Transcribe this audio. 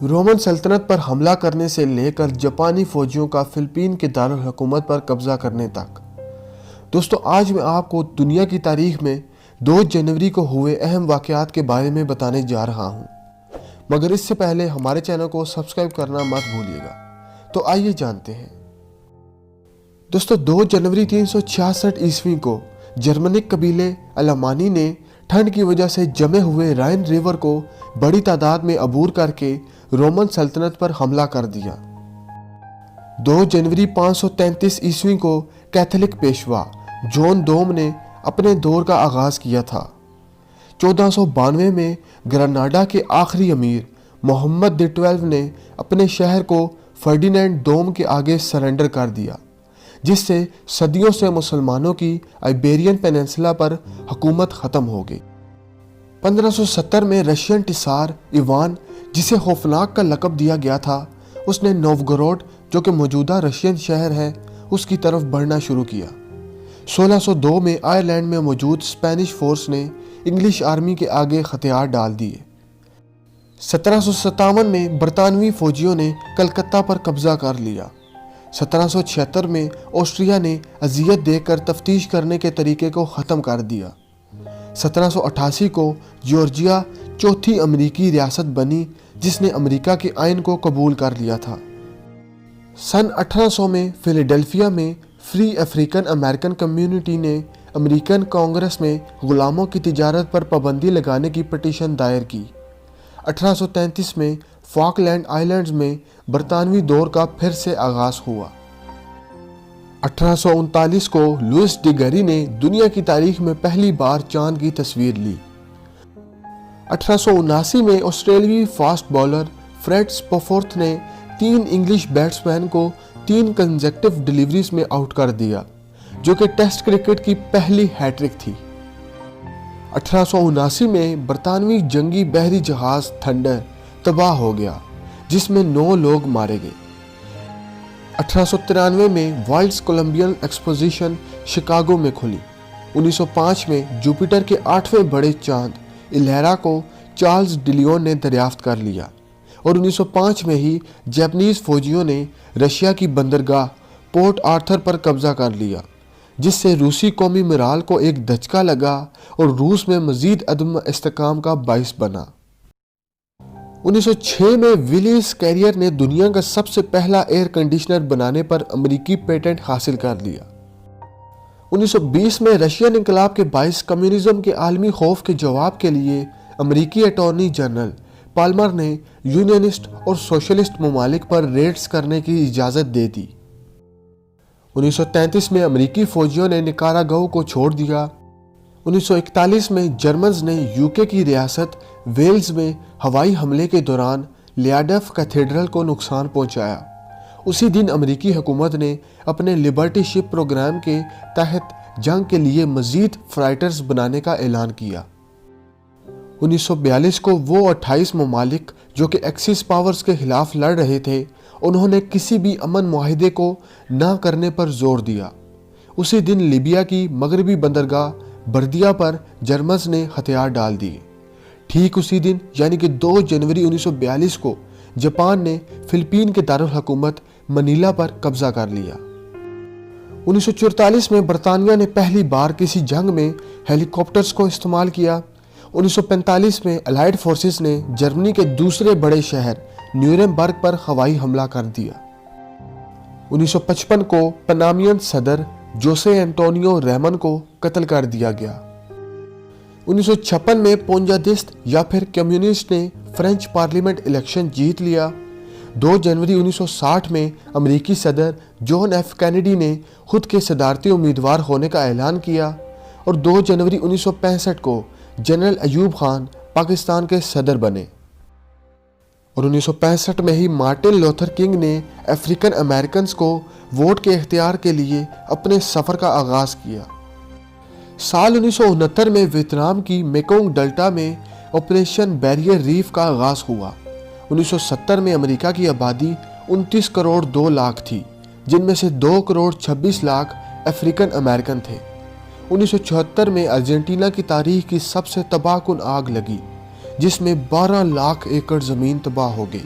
Roman سلطنت پر حملہ کرنے سے لے کر جاپانی فوجیوں کا فلپین کے دارالحکومت پر قبضہ کرنے تک۔ دوستو، آج میں آپ کو دنیا کی تاریخ میں 2 جنوری کو ہوئے اہم واقعات کے بارے میں بتانے جا رہا ہوں، مگر اس سے پہلے ہمارے چینل کو سبسکرائب کرنا مت بھولیے گا۔ تو آئیے جانتے ہیں۔ دوستو، 2 جنوری 366 عیسوی کو جرمنک قبیلے علمانی نے ٹھنڈ کی وجہ سے جمے ہوئے رائن ریور کو بڑی تعداد میں عبور کر کے رومن سلطنت پر حملہ کر دیا۔ 2 جنوری 533 عیسوی کو کیتھولک پیشوا جون دوم نے اپنے دور کا آغاز کیا تھا۔ 1492 میں گرناڈا کے آخری امیر محمد ڈی12 نے اپنے شہر کو فرڈینینڈ دوم کے آگے سرنڈر کر دیا، جس سے صدیوں سے مسلمانوں کی آئیبیرین پیننسلا پر حکومت ختم ہو گئی۔ 1570 میں رشین ٹسار ایوان، جسے خوفناک کا لقب دیا گیا تھا، اس نے نووگوروڈ، جو کہ موجودہ رشین شہر ہے، اس کی طرف بڑھنا شروع کیا۔ 1602 میں آئرلینڈ میں موجود اسپینش فورس نے انگلش آرمی کے آگے ہتھیار ڈال دیے۔ 1757 میں برطانوی فوجیوں نے کلکتہ پر قبضہ کر لیا۔ 1776 میں آسٹریا نے اذیت دے کر تفتیش کرنے کے طریقے کو ختم کر دیا۔ 1788 کو جارجیا چوتھی امریکی ریاست بنی، جس نے امریکہ کے آئین کو قبول کر لیا تھا۔ سن 1800 میں فیلاڈیلفیا میں فری افریقن امریکن کمیونٹی نے امریکن کانگریس میں غلاموں کی تجارت پر پابندی لگانے کی پٹیشن دائر کی۔ 1833 میں فاکلینڈ آئیلینڈز میں برطانوی دور کا پھر سے آغاز ہوا۔ 1839 کو لوئس ڈی گیری نے دنیا کی تاریخ میں پہلی بار چاند کی تصویر لی۔ 1879 میں آسٹریلوی فاسٹ بالر فریڈ اسپوفورتھ نے 3 انگلش بیٹسمین کو 3 کنزیکٹیو ڈیلیوریز میں آؤٹ کر دیا، جو کہ ٹیسٹ کرکٹ کی پہلی ہیٹرک تھی۔ 1879 میں برطانوی جنگی بحری جہاز تھنڈر تباہ ہو گیا، جس میں 9 لوگ مارے گئے۔ 1893 میں وائلڈز کولمبین ایکسپوزیشن شکاگو میں کھلی۔ 1905 میں جوپیٹر کے 8ویں بڑے چاند الہیرا کو چارلز ڈیلیون نے دریافت کر لیا، اور 1905 میں ہی جاپنیز فوجیوں نے رشیا کی بندرگاہ پورٹ آرتھر پر قبضہ کر لیا، جس سے روسی قومی مرال کو ایک دھچکا لگا اور روس میں مزید عدم استحکام کا باعث بنا۔ 1906 میں ولیس کیریئر نے دنیا کا سب سے پہلا ایئر کنڈیشنر بنانے پر امریکی پیٹنٹ حاصل کر لیا۔ 1920 میں رشین انقلاب کے باعث کمیونزم کے عالمی خوف کے جواب کے لیے امریکی اٹارنی جنرل پالمر نے یونینسٹ اور سوشلسٹ ممالک پر ریڈز کرنے کی اجازت دے دی۔ 1933 میں امریکی فوجیوں نے نکاراگو کو چھوڑ دیا۔ 1941 میں جرمنز نے یوکے کی ریاست ویلز میں ہوائی حملے کے دوران لیاڈف کیتھیڈرل کو نقصان پہنچایا۔ اسی دن امریکی حکومت نے اپنے لبرٹی شپ پروگرام کے تحت جنگ کے لیے مزید فرائٹرز بنانے کا اعلان کیا۔ 1942 کو وہ 28 ممالک جو کہ ایکسس پاورز کے خلاف لڑ رہے تھے، انہوں نے کسی بھی امن معاہدے کو نہ کرنے پر زور دیا۔ اسی دن لیبیا کی مغربی بندرگاہ بردیا پر جرمنز نے ہتھیار ڈال دیے۔ ٹھیک اسی دن یعنی کہ 2 جنوری 1942 کو جاپان نے فلپین کے دارالحکومت منیلا پر قبضہ کر لیا۔ 1944 میں برطانیہ نے پہلی بار کسی جنگ میں ہیلی کاپٹرز کو استعمال کیا۔ 1945 میں الائیڈ فورسز نے جرمنی کے دوسرے بڑے شہر نیورمبرگ پر ہوائی حملہ کر دیا۔ 1955 کو پنامیان صدر جوسے انٹونیو ریمن کو قتل کر دیا گیا۔ 1956 میں پونجادست یا پھر کمیونسٹ نے فرینچ پارلیمنٹ الیکشن جیت لیا۔ 2 جنوری 1960 میں امریکی صدر جان ایف کینیڈی نے خود کے صدارتی امیدوار ہونے کا اعلان کیا، اور 2 جنوری 1965 کو جنرل ایوب خان پاکستان کے صدر بنے، اور 1965 میں ہی مارٹن لوتھر کنگ نے افریقن امریکنز کو ووٹ کے اختیار کے لیے اپنے سفر کا آغاز کیا۔ سال 1969 میں ویتنام کی میکونگ ڈیلٹا میں آپریشن بیریئر ریف کا آغاز ہوا۔ 1970 میں امریکہ کی آبادی 29 کروڑ 2 لاکھ تھی، جن میں سے 2 کروڑ 26 لاکھ افریقن امریکن تھے۔ 1974 میں ارجنٹینا کی تاریخ کی سب سے تباہ کن آگ لگی، جس میں 12 لاکھ ایکڑ زمین تباہ ہو گئی۔